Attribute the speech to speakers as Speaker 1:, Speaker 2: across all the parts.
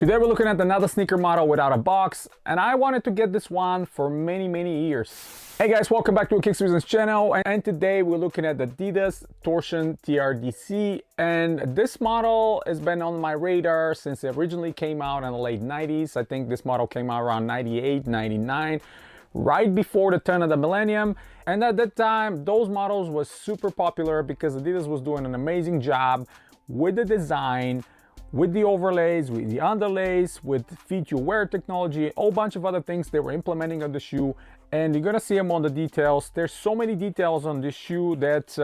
Speaker 1: Today we're looking at another sneaker model without a box, and I wanted to get this one for many years. Hey guys, welcome back to a Kicks Reasons channel, and today we're looking at the Adidas Torsion TRDC, and this model has been on my radar since it originally came out in the late 90s. I think this model came out around 98, 99, right before the turn of the millennium. And at that time, those models was super popular because Adidas was doing an amazing job with the design, with the overlays, with the underlays, with feature wear technology, a whole bunch of other things they were implementing on the shoe. And you're gonna see them on the details. There's so many details on this shoe that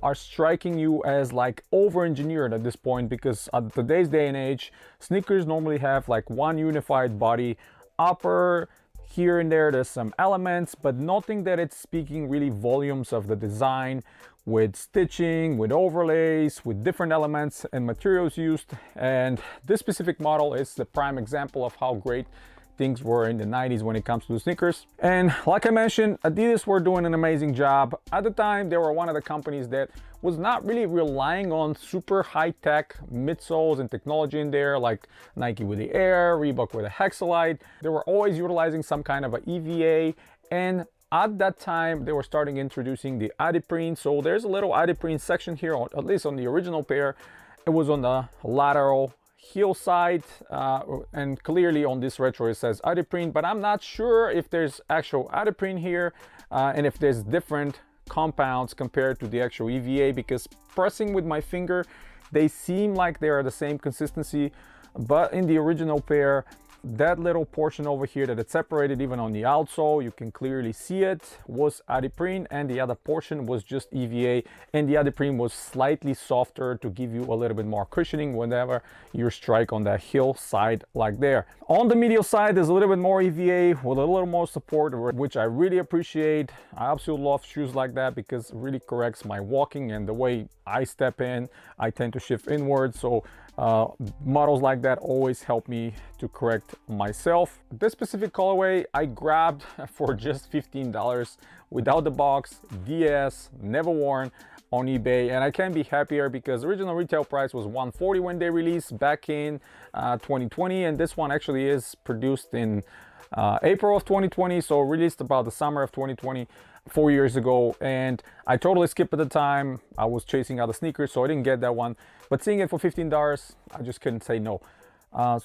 Speaker 1: are striking you as like over-engineered at this point, because at today's day and age, sneakers normally have like one unified body. Upper, here and there's some elements, but nothing that it's speaking really volumes of the design, with stitching, with overlays, with different elements and materials used. And this specific model is the prime example of how great things were in the 90s when it comes to sneakers. And like I mentioned, Adidas were doing an amazing job. At the time, they were one of the companies that was not really relying on super high-tech midsoles and technology in there, like Nike with the Air, Reebok with a Hexalite. They were always utilizing some kind of a EVA, and at that time, they were starting introducing the Adiprene. So there's a little Adiprene section here, at least on the original pair. It was on the lateral heel side, and clearly on this retro it says Adiprene, but I'm not sure if there's actual Adiprene here and if there's different compounds compared to the actual EVA, because pressing with my finger, they seem like they are the same consistency, but in the original pair, that little portion over here that it's separated even on the outsole, you can clearly see it, was Adiprene, and the other portion was just EVA, and the Adiprene was slightly softer to give you a little bit more cushioning whenever you strike on that heel side like there. On the medial side, there's a little bit more EVA with a little more support, which I really appreciate. I absolutely love shoes like that because it really corrects my walking and the way I step in. I tend to shift inward, so models like that always help me to correct myself. This specific colorway I grabbed for just $15 without the box, DS, never worn, on eBay, and I can't be happier because the original retail price was $140 when they released back in 2020, and this one actually is produced in April of 2020, so released about the summer of 2020, 4 years ago. And I totally skipped at the time. I was chasing other sneakers, so I didn't get that one, but seeing it for $15, I just couldn't say no.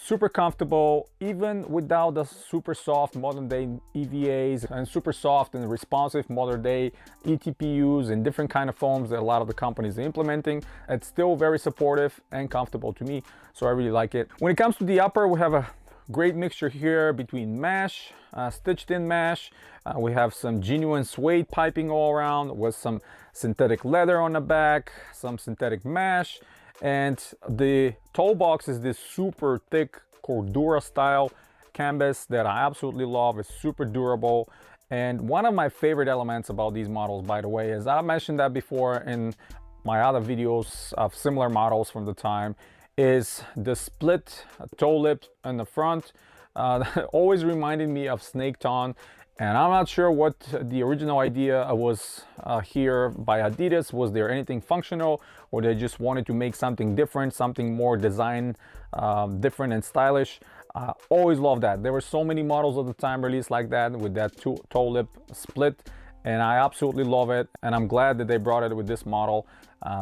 Speaker 1: Super comfortable, even without the super soft modern day EVAs and super soft and responsive modern day ETPUs and different kind of foams that a lot of the companies are implementing. It's still very supportive and comfortable to me, so I really like it. When it comes to the upper, we have a great mixture here between mesh, stitched in mesh. We have some genuine suede piping all around with some synthetic leather on the back, some synthetic mesh. And the toe box is this super thick Cordura style canvas that I absolutely love. It's super durable. And one of my favorite elements about these models, by the way, is I mentioned that before in my other videos of similar models from the time, is the split toe lip in the front. Always reminded me of Snake Ton. And I'm not sure what the original idea was here by Adidas. Was there anything functional, or they just wanted to make something different, something more design different and stylish? Always love that. There were so many models at the time released like that with that toe lip split, and I absolutely love it. And I'm glad that they brought it with this model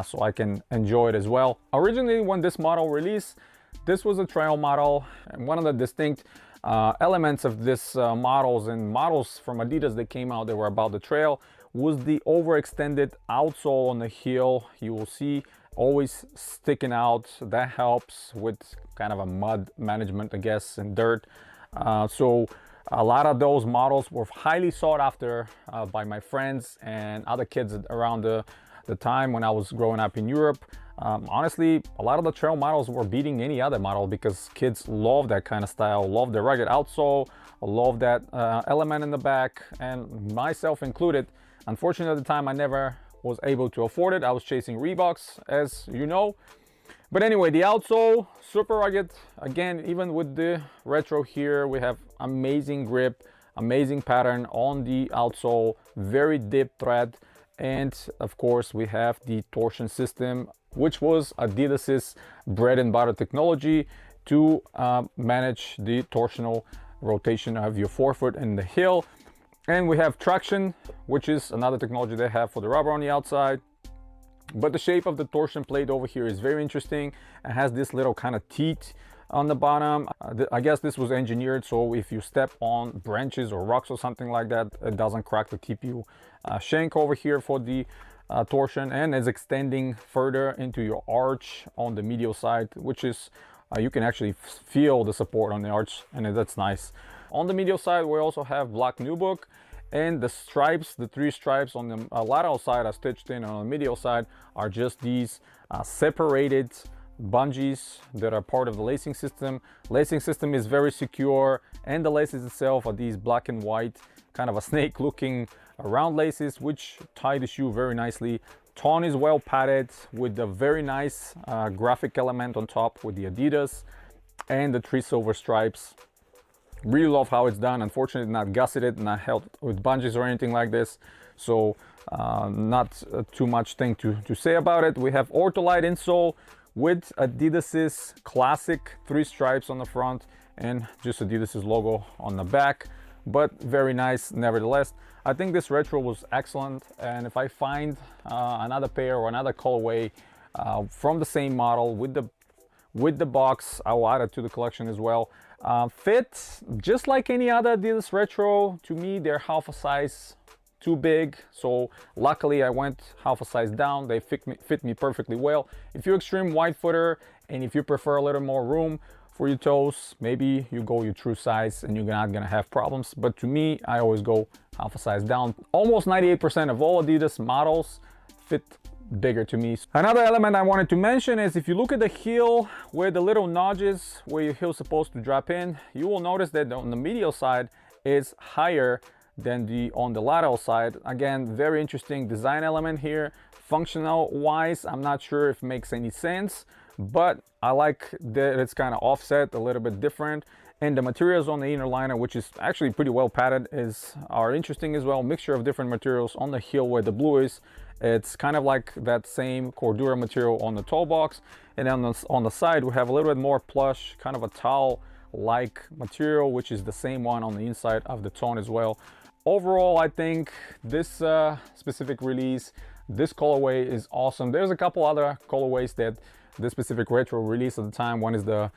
Speaker 1: so I can enjoy it as well. Originally, when this model released, this was a trail model, and one of the distinct elements of this models from Adidas that came out that were about the trail was the overextended outsole on the heel. You will see always sticking out. That helps with kind of a mud management, I guess, and dirt. So a lot of those models were highly sought after by my friends and other kids around the time when I was growing up in Europe. Honestly, a lot of the trail models were beating any other model because kids love that kind of style, love the rugged outsole, love that element in the back, and myself included. Unfortunately, at the time, I never was able to afford it. I was chasing Reeboks, as you know. But anyway, the outsole, super rugged. Again, even with the retro here, we have amazing grip, amazing pattern on the outsole, very deep thread. And of course, we have the torsion system, which was Adidas's bread and butter technology. to manage the torsional rotation of your forefoot and the heel. And we have traction, which is another technology they have for the rubber on the outside. But the shape of the torsion plate over here is very interesting. It has this little kind of teeth on the bottom. I guess this was engineered so if you step on branches or rocks or something like that, it doesn't crack to keep you shank over here for the torsion, and is extending further into your arch on the medial side, which is you can actually feel the support on the arch, and that's nice. On the medial side, we also have black nubuck, and the stripes, the 3 stripes on the lateral side are stitched in, and on the medial side are just these separated bungees that are part of the lacing system. Lacing system is very secure, and the laces itself are these black and white, kind of a snake looking round laces, which tie the shoe very nicely. Tone is well padded with a very nice graphic element on top with the Adidas and the 3 silver stripes. Really love how it's done. Unfortunately, not gusseted, not held with bungees or anything like this, so not too much thing to say about it. We have Ortholite insole with Adidas's classic 3 stripes on the front and just Adidas's logo on the back, but very nice nevertheless. I think this retro was excellent, and if I find another pair or another colorway from the same model with the box, I will add it to the collection as well. Fit just like any other Adidas retro. To me, they're half a size too big, so luckily I went half a size down. They fit me perfectly well. If you're extreme wide footer and if you prefer a little more room for your toes, maybe you go your true size and you're not gonna have problems, but to me, I always go half a size down. Almost 98% of all Adidas models fit bigger to me. Another element I wanted to mention is if you look at the heel where the little notches where your heel's supposed to drop in, you will notice that on the medial side is higher than on the lateral side. Again, very interesting design element here. Functional wise, I'm not sure if it makes any sense, but I like that it's kind of offset a little bit different. And the materials on the inner liner, which is actually pretty well padded, are interesting as well. Mixture of different materials on the heel where the blue is. It's kind of like that same Cordura material on the toe box, and then on the side we have a little bit more plush, kind of a towel like material, which is the same one on the inside of the tone as well. Overall, I think this specific release, this colorway is awesome. There's a couple other colorways that this specific retro released at the time. One is the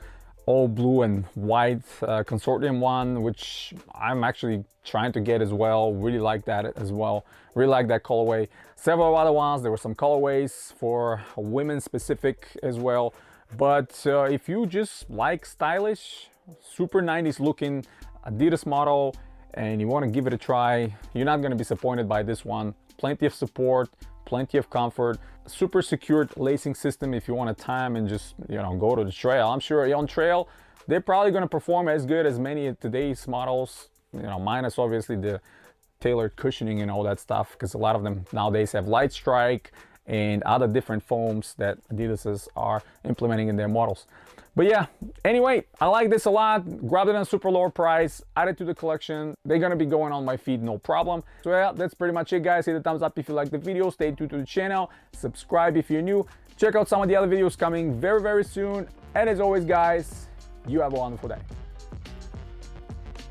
Speaker 1: all blue and white consortium one, which I'm actually trying to get as well. Really like that as well. Really like that colorway. Several other ones. There were some colorways for women specific as well. But if you just like stylish, super 90s looking Adidas model and you want to give it a try, you're not going to be disappointed by this one. Plenty of support, plenty of comfort, super secured lacing system if you want to time and just, you know, go to the trail. I'm sure on trail they're probably going to perform as good as many of today's models, you know, minus obviously the tailored cushioning and all that stuff, because a lot of them nowadays have light strike and other different foams that Adidas are implementing in their models. But yeah, anyway, I like this a lot. Grabbed it on a super low price, added to the collection. They're gonna be going on my feed, no problem. So yeah, that's pretty much it, guys. Hit the thumbs up if you like the video. Stay tuned to the channel. Subscribe if you're new. Check out some of the other videos coming very, very soon. And as always, guys, you have a wonderful day.